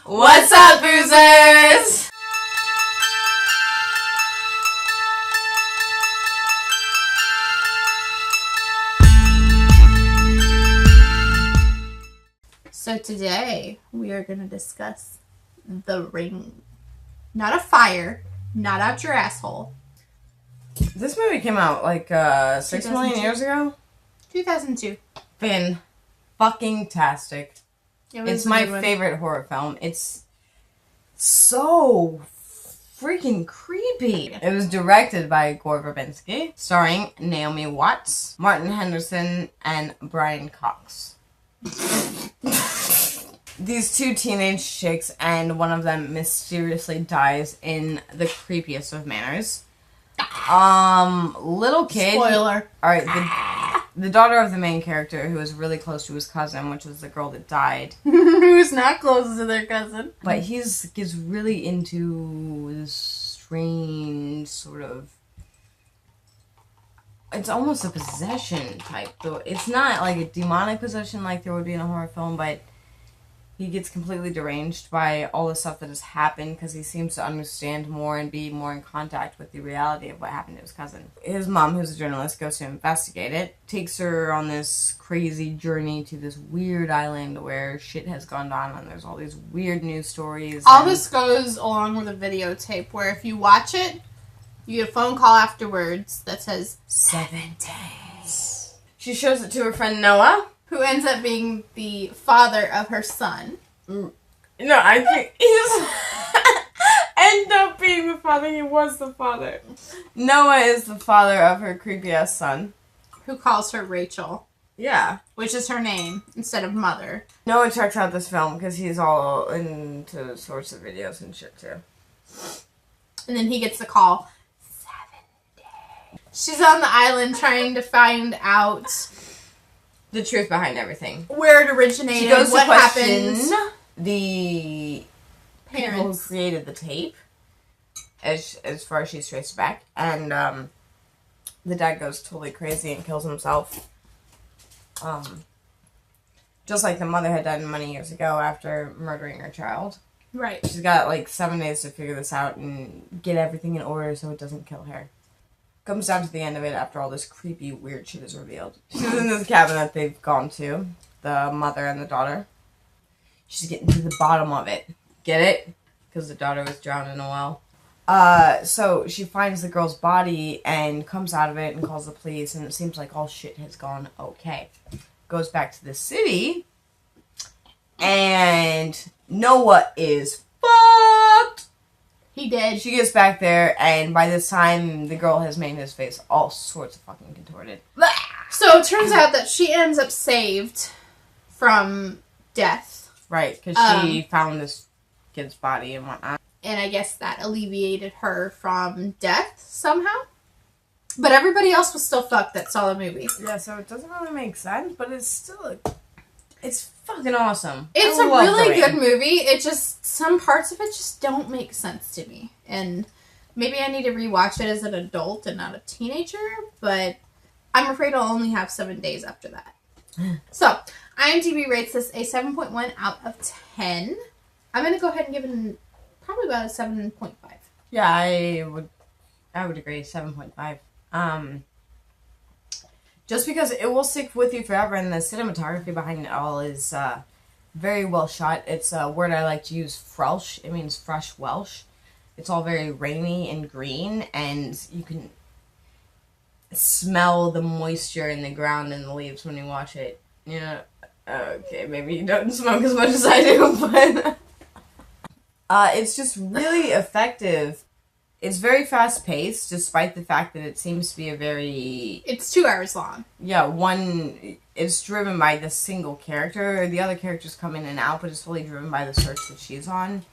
What's up, boozers? So today we are going to discuss The Ring. Not a fire, not out your asshole. This movie came out like 6 million years ago. 2002. Fan-fucking-tastic. It's my favorite horror film. It's so freaking creepy. It was directed by Gore Verbinski, starring Naomi Watts, Martin Henderson, and Brian Cox. These two teenage chicks, and one of them mysteriously dies in the creepiest of manners. Little kid. Spoiler. Alright, the daughter of the main character, who was really close to his cousin, which was the girl that died. Who's not close to their cousin. But gets really into this strange sort of... It's almost a possession type, though. It's not like a demonic possession like there would be in a horror film, but he gets completely deranged by all the stuff that has happened because he seems to understand more and be more in contact with the reality of what happened to his cousin. His mom, who's a journalist, goes to investigate it, takes her on this crazy journey to this weird island where shit has gone down and there's all these weird news stories. All this goes along with a videotape where if you watch it, you get a phone call afterwards that says 7 days. She shows it to her friend Noah, who ends up being the father of her son. No, I think he's end up being the father. He was the father. Noah is the father of her creepy ass son, who calls her Rachel. Yeah, which is her name instead of mother. Noah checks out this film because he's all into sorts of videos and shit too. And then he gets the call. 7 days. She's on the island trying to find out the truth behind everything. Where it originated, she goes what to question happened. The parents people who created the tape, as far as she's traced back. And the dad goes totally crazy and kills himself. Just like the mother had done many years ago after murdering her child. Right. She's got like 7 days to figure this out and get everything in order so it doesn't kill her. Comes down to the end of it after all this creepy, weird shit is revealed. She's in this cabin that they've gone to, the mother and the daughter. She's getting to the bottom of it. Get it? Because the daughter was drowned in a well. So she finds the girl's body and comes out of it and calls the police, and it seems like all shit has gone okay. Goes back to the city, and Noah is fucked. He did. She gets back there, and by this time, the girl has made his face all sorts of fucking contorted. So it turns out that she ends up saved from death. Right, because she found this kid's body and whatnot. And I guess that alleviated her from death somehow. But everybody else was still fucked that saw the movie. Yeah, so it doesn't really make sense, but it's still... It's fucking awesome. It's a really good movie. It just... Some parts of it just don't make sense to me. And maybe I need to rewatch it as an adult and not a teenager, but I'm afraid I'll only have 7 days after that. So, IMDb rates this a 7.1 out of 10. I'm going to go ahead and give it probably about a 7.5. Yeah, I would agree, 7.5. Just because it will stick with you forever, and the cinematography behind it all is very well shot. It's a word I like to use, fresh. It means fresh Welsh. It's all very rainy and green, and you can smell the moisture in the ground and the leaves when you watch it. You know, okay, maybe you don't smoke as much as I do, but it's just really effective. It's very fast-paced, despite the fact that it seems to be a very... It's 2 hours long. Yeah, it's driven by the single character. The other characters come in and out, but it's really driven by the search that she's on.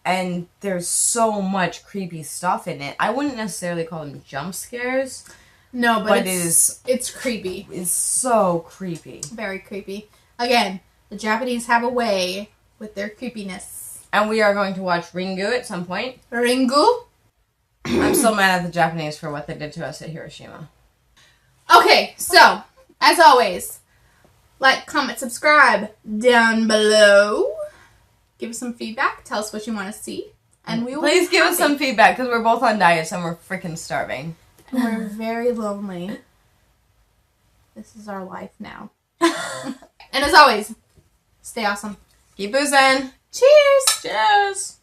And there's so much creepy stuff in it. I wouldn't necessarily call them jump scares. No, but it's creepy. It's so creepy. Very creepy. Again, the Japanese have a way with their creepiness. And we are going to watch Ringu at some point. Ringu? I'm still mad at the Japanese for what they did to us at Hiroshima. Okay, so, as always, like, comment, subscribe down below. Give us some feedback. Tell us what you want to see. And we will Please give us some feedback, because we're both on diets and we're freaking starving. And we're very lonely. This is our life now. And as always, stay awesome. Keep boozing. Cheers! Cheers!